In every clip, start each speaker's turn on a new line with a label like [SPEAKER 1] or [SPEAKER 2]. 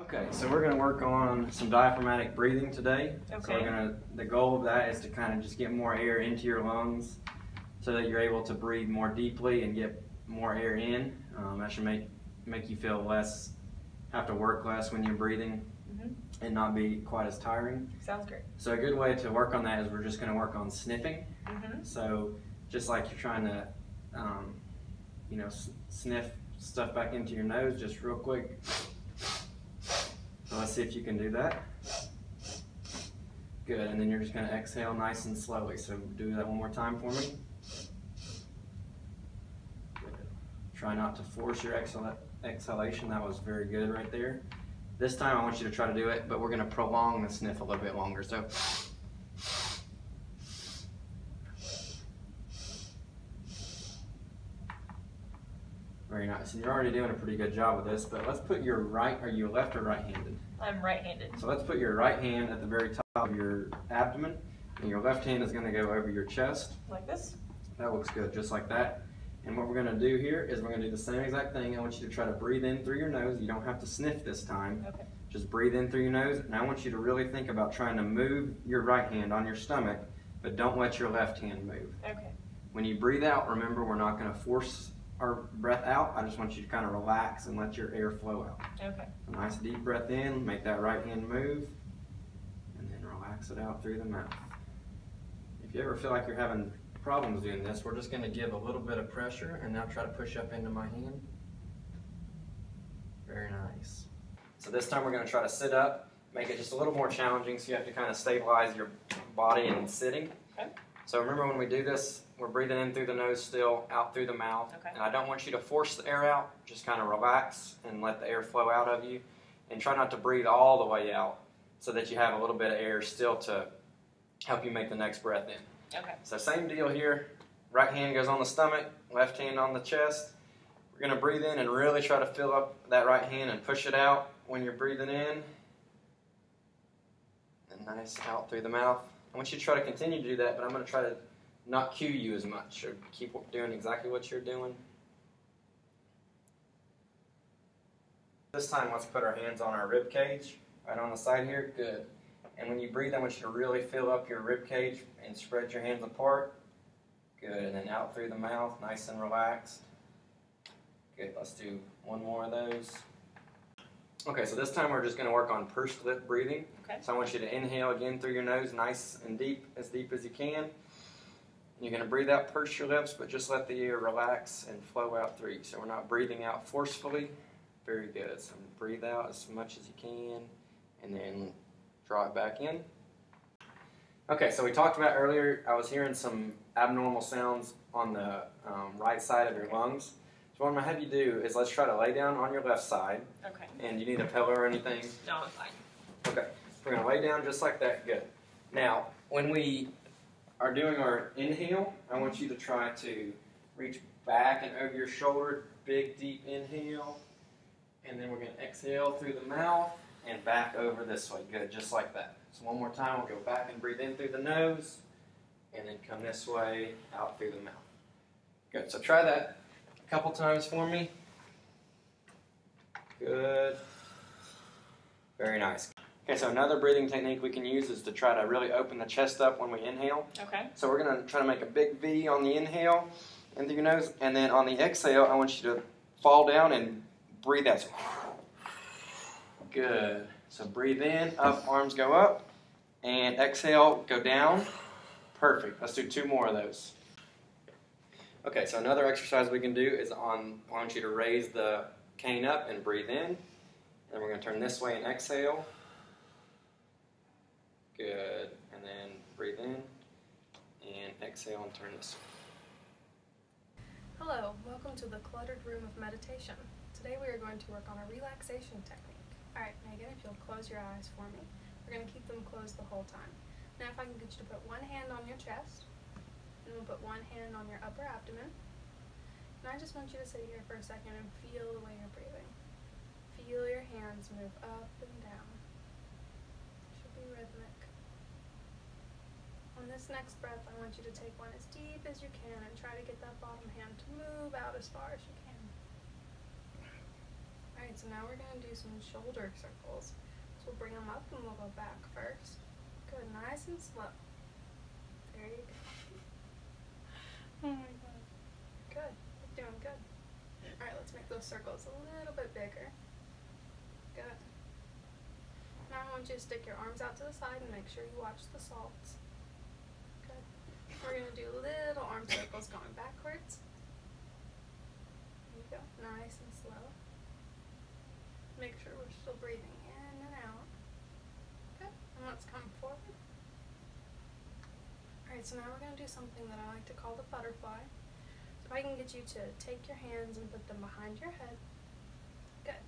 [SPEAKER 1] Okay, so we're going to work on some diaphragmatic breathing today.
[SPEAKER 2] Okay.
[SPEAKER 1] So the goal of that is to kind of just get more air into your lungs so that you're able to breathe more deeply and get more air in. That should make you feel have to work less when you're breathing and not be quite as tiring.
[SPEAKER 2] Sounds great.
[SPEAKER 1] So a good way to work on that is we're just going to work on sniffing. So just like you're trying to, sniff stuff back into your nose just real quick. So let's see if you can do that. Good, and then you're just going to exhale nice and slowly. So do that one more time for me. Good. Try not to force your exhalation. That was very good right there. This time I want you to try to do it, but we're going to prolong the sniff a little bit longer. So very nice. And you're already doing a pretty good job with this, but let's put your are you left or right-handed?
[SPEAKER 2] I'm right-handed.
[SPEAKER 1] So let's put your right hand at the very top of your abdomen, and your left hand is going to go over your chest.
[SPEAKER 2] Like this?
[SPEAKER 1] That looks good, just like that. And what we're going to do here is we're going to do the same exact thing. I want you to try to breathe in through your nose. You don't have to sniff this time.
[SPEAKER 2] Okay.
[SPEAKER 1] Just breathe in through your nose, and I want you to really think about trying to move your right hand on your stomach, but don't let your left hand move.
[SPEAKER 2] Okay.
[SPEAKER 1] When you breathe out, remember we're not going to force our breath out. I just want you to kind of relax and let your air flow out.
[SPEAKER 2] Okay.
[SPEAKER 1] A nice deep breath in, make that right hand move, and then relax it out through the mouth. If you ever feel like you're having problems doing this, we're just going to give a little bit of pressure and now try to push up into my hand. Very nice. So this time we're going to try to sit up, make it just a little more challenging, so you have to kind of stabilize your body in sitting.
[SPEAKER 2] Okay.
[SPEAKER 1] So remember, when we do this, we're breathing in through the nose still, out through the mouth.
[SPEAKER 2] Okay.
[SPEAKER 1] And I don't want you to force the air out. Just kind of relax and let the air flow out of you. And try not to breathe all the way out so that you have a little bit of air still to help you make the next breath in.
[SPEAKER 2] Okay.
[SPEAKER 1] So same deal here. Right hand goes on the stomach, left hand on the chest. We're going to breathe in and really try to fill up that right hand and push it out when you're breathing in. And nice out through the mouth. I want you to try to continue to do that, but I'm going to try to not cue you as much, or keep doing exactly what you're doing. This time, let's put our hands on our rib cage, right on the side here. Good. And when you breathe, I want you to really fill up your rib cage and spread your hands apart. Good. And then out through the mouth, nice and relaxed. Good. Let's do one more of those. Okay, so this time we're just going to work on pursed lip breathing.
[SPEAKER 2] Okay.
[SPEAKER 1] So I want you to inhale again through your nose, nice and deep as you can. You're going to breathe out, purse your lips, but just let the air relax and flow out through you. So we're not breathing out forcefully. Very good. So breathe out as much as you can, and then draw it back in. Okay, so we talked about earlier, I was hearing some abnormal sounds on the right side of your lungs. So what I'm going to have you do is let's try to lay down on your left side.
[SPEAKER 2] Okay.
[SPEAKER 1] And you need a pillow or anything?
[SPEAKER 2] No, I'm fine.
[SPEAKER 1] Okay. We're going to lay down just like that. Good. Now, when we are doing our inhale, I want you to try to reach back and over your shoulder. Big, deep inhale. And then we're going to exhale through the mouth and back over this way. Good. Just like that. So one more time, we'll go back and breathe in through the nose. And then come this way, out through the mouth. Good. So try that a couple times for me. Good. Very nice. Okay, so another breathing technique we can use is to try to really open the chest up when we inhale.
[SPEAKER 2] Okay.
[SPEAKER 1] So we're going to try to make a big V on the inhale in through your nose, and then on the exhale, I want you to fall down and breathe out. So, good. So breathe in, up, arms go up, and exhale, go down. Perfect. Let's do two more of those. Okay, so another exercise we can do is I want you to raise the cane up and breathe in. And we're going to turn this way and exhale. Good. And then breathe in and exhale and turn this way.
[SPEAKER 3] Hello, welcome to the cluttered room of meditation. Today we are going to work on a relaxation technique. Alright, Megan, if you'll close your eyes for me. We're going to keep them closed the whole time. Now if I can get you to put one hand on your chest, and we'll put one hand on your upper abdomen. And I just want you to sit here for a second and feel the way you're breathing. Feel your hands move up and down. It should be rhythmic. On this next breath, I want you to take one as deep as you can and try to get that bottom hand to move out as far as you can. Alright, Alright, so now we're going to do some shoulder circles. So we'll bring them up and we'll go back first. Good, nice and slow. There you go. Oh my god. Good, you're doing good. Alright, let's make those circles a little bit bigger. Good. Now I want you to stick your arms out to the side and make sure you watch the salts. Good. We're going to do little arm circles going backwards. There you go. Nice and slow. Make sure we're still breathing in and out. Good. And let's come forward. Alright, so now we're going to do something that I like to call the butterfly. So if I can get you to take your hands and put them behind your head. Good.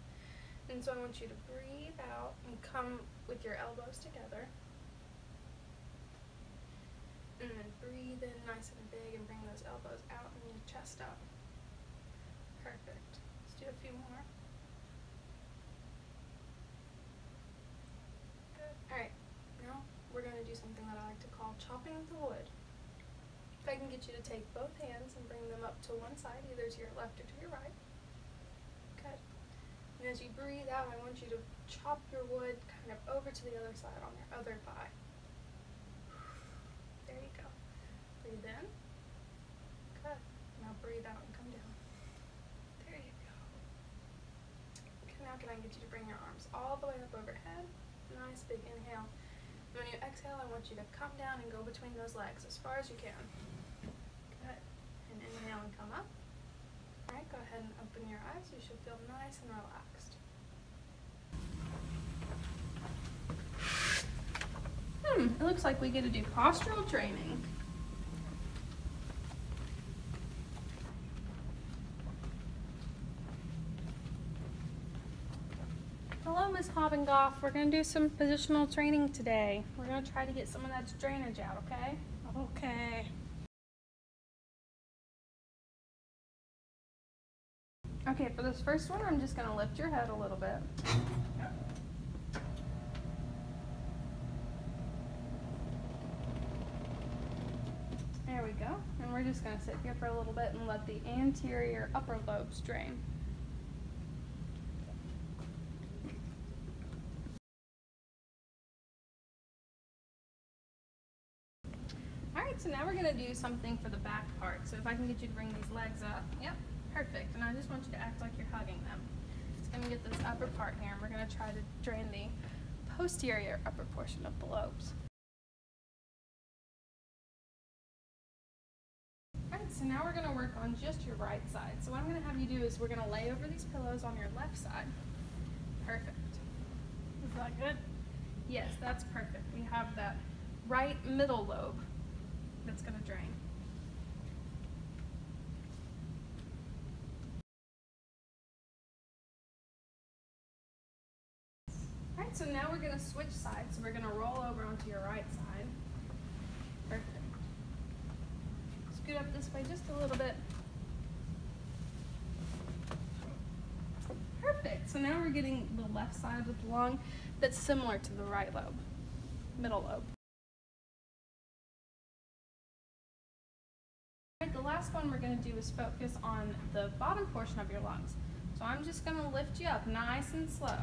[SPEAKER 3] And so I want you to breathe out and come with your elbows together. And then breathe in nice and big and bring those elbows out and your chest up. Perfect. Let's do a few more. Good. Alright, now we're going to do something that I like to call chopping the wood. If I can get you to take both hands and bring them up to one side, either to your left or to your right. Good. And as you breathe out, I want you to chop your wood kind of over to the other side on your other thigh. There you go. Breathe in. Good. Now breathe out and come down. There you go. Okay, now can I get you to bring your arms all the way up overhead? Nice big inhale. And when you exhale, I want you to come down and go between those legs as far as you can. Good. And inhale and come up. Alright, go ahead and open your eyes. You should feel nice and relaxed. It looks like we get to do postural training. Hello, Miss Hobengoff. We're going to do some positional training today. We're going to try to get some of that drainage out, okay? Okay. Okay, for this first one, I'm just going to lift your head a little bit. There we go. And we're just going to sit here for a little bit and let the anterior upper lobes drain. Alright, so now we're going to do something for the back part. So if I can get you to bring these legs up. Yep, perfect. And I just want you to act like you're hugging them. It's going to get this upper part here, and we're going to try to drain the posterior upper portion of the lobes. Alright, so now we're going to work on just your right side. So what I'm going to have you do is we're going to lay over these pillows on your left side. Perfect. Is that good? Yes, that's perfect. We have that right middle lobe that's going to drain. Alright, so now we're going to switch sides. So we're going to roll over onto your right side. Perfect. Scoot up this way just a little bit. Perfect. So now we're getting the left side of the lung that's similar to the right lobe, middle lobe. Alright, the last one we're going to do is focus on the bottom portion of your lungs. So I'm just going to lift you up nice and slow.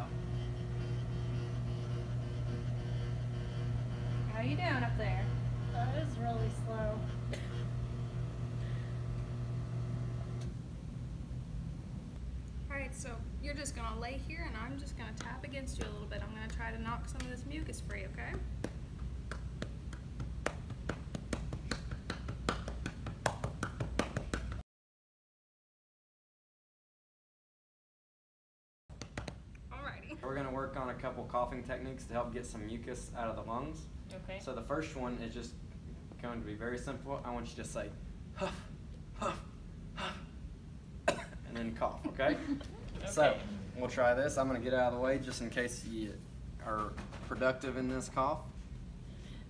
[SPEAKER 3] How you doing up there?
[SPEAKER 2] That is really slow.
[SPEAKER 3] Alright, so you're just going to lay here and I'm just going to tap against you a little bit. I'm going to try to knock some of this mucus free, okay? Alrighty.
[SPEAKER 1] We're going to work on a couple coughing techniques to help get some mucus out of the lungs.
[SPEAKER 2] Okay.
[SPEAKER 1] So the first one is just going to be very simple. I want you to say, huff, huff, huff, and then cough, okay?
[SPEAKER 2] Okay.
[SPEAKER 1] So we'll try this. I'm going to get out of the way just in case you are productive in this cough.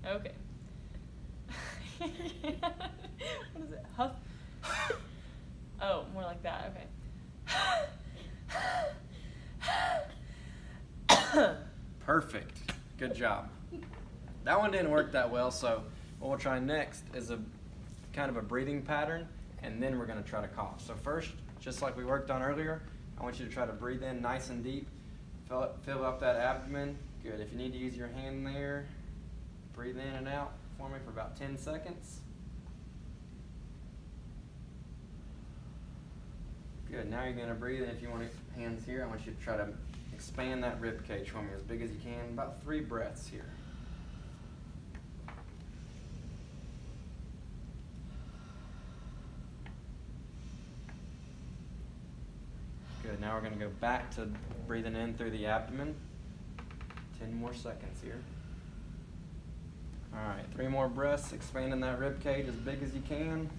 [SPEAKER 2] Okay. What is it? Huff? Oh, more like that. Okay.
[SPEAKER 1] Perfect. Good job. That one didn't work that well, so what we'll try next is a kind of a breathing pattern, and then we're going to try to cough. So first, just like we worked on earlier, I want you to try to breathe in nice and deep. Fill up that abdomen. Good. If you need to use your hand there, breathe in and out for me for about 10 seconds. Good. Now you're going to breathe in. If you want hands here, I want you to try to expand that rib cage for me as big as you can. About 3 breaths here. Good. Now we're going to go back to breathing in through the abdomen. 10 more seconds here. All right, 3 more breaths, expanding that rib cage as big as you can.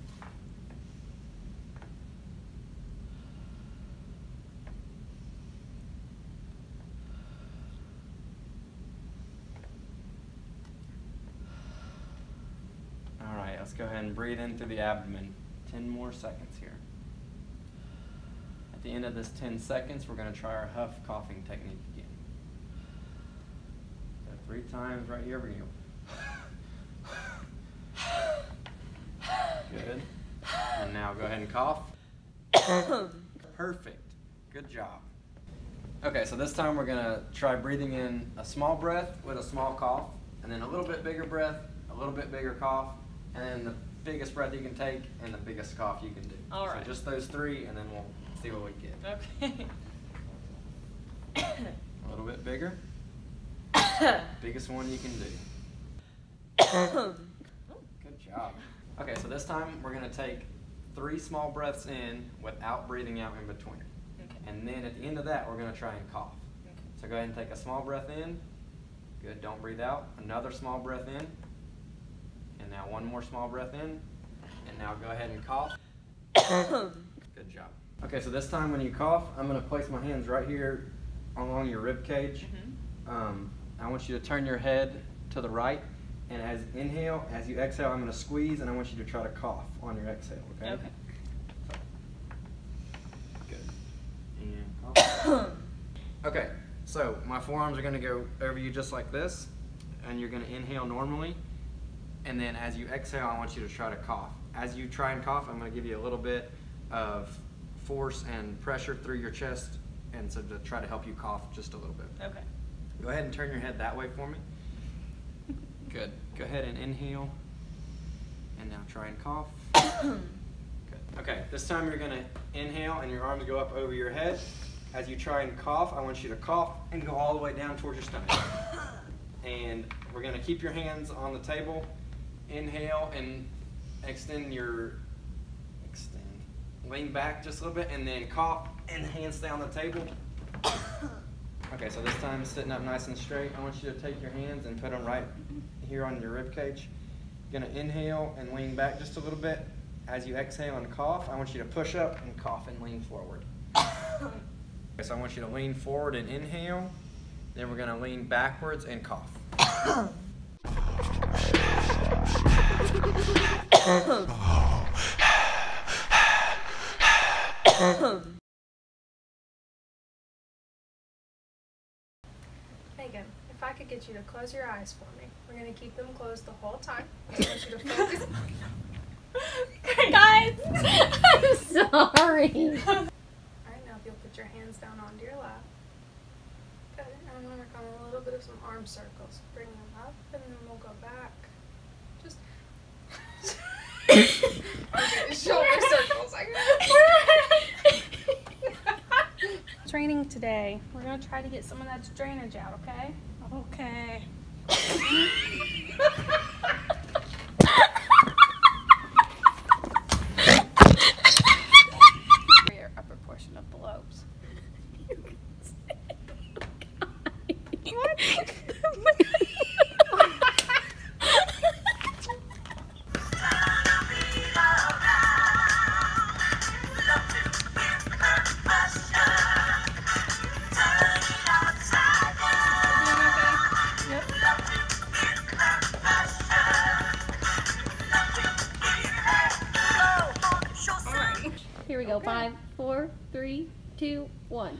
[SPEAKER 1] All right, let's go ahead and breathe in through the abdomen. 10 more seconds here. At the end of this 10 seconds, we're going to try our huff coughing technique again. So 3 times right here. We're going to go. Good. And now go ahead and cough. Perfect. Good job. Okay, so this time we're going to try breathing in a small breath with a small cough, and then a little bit bigger breath, a little bit bigger cough, and then the biggest breath you can take and the biggest cough you can do.
[SPEAKER 2] All right.
[SPEAKER 1] So just those 3, and then we'll see what we get.
[SPEAKER 2] Okay.
[SPEAKER 1] A little bit bigger. Biggest one you can do. Good job. Okay, so this time we're going to take 3 small breaths in without breathing out in between.
[SPEAKER 2] Okay.
[SPEAKER 1] And then at the end of that, we're going to try and cough.
[SPEAKER 2] Okay.
[SPEAKER 1] So go ahead and take a small breath in. Good, don't breathe out. Another small breath in. And now 1 more small breath in. And now go ahead and cough. Good job. Okay, so this time when you cough, I'm going to place my hands right here along your rib cage. I want you to turn your head to the right, and as you exhale, I'm going to squeeze, and I want you to try to cough on your exhale, okay?
[SPEAKER 2] Okay.
[SPEAKER 1] Good. And cough. Okay, so my forearms are going to go over you just like this, and you're going to inhale normally, and then as you exhale, I want you to try to cough. As you try and cough, I'm going to give you a little bit of force and pressure through your chest, and so to try to help you cough just a little bit.
[SPEAKER 2] Okay.
[SPEAKER 1] Go ahead and turn your head that way for me. Good. Go ahead and inhale. And now try and cough. Good. Okay, this time you're going to inhale and your arms go up over your head. As you try and cough, I want you to cough and go all the way down towards your stomach. And we're going to keep your hands on the table. Inhale and lean back just a little bit, and then cough and hands stay on the table. Okay, so this time sitting up nice and straight, I want you to take your hands and put them right here on your rib cage. You're going to inhale and lean back just a little bit. As you exhale and cough, I want you to push up and cough and lean forward. Okay, so I want you to lean forward and inhale. Then we're going to lean backwards and cough.
[SPEAKER 3] Maegan, if I could get you to close your eyes for me. We're going to keep them closed the whole time. I want you to focus.
[SPEAKER 2] Guys, I'm sorry.
[SPEAKER 3] Alright, now if you'll put your hands down onto your lap. Good. And I'm going to work on a little bit of some arm circles. Bring them up, and then we'll go back. Just okay, shoulder circles. Training today. We're going to try to get some of that drainage out, okay? Okay. For your upper portion of the lobes. What?
[SPEAKER 4] Here we go.
[SPEAKER 3] Okay.
[SPEAKER 4] 5, 4, 3, 2, 1.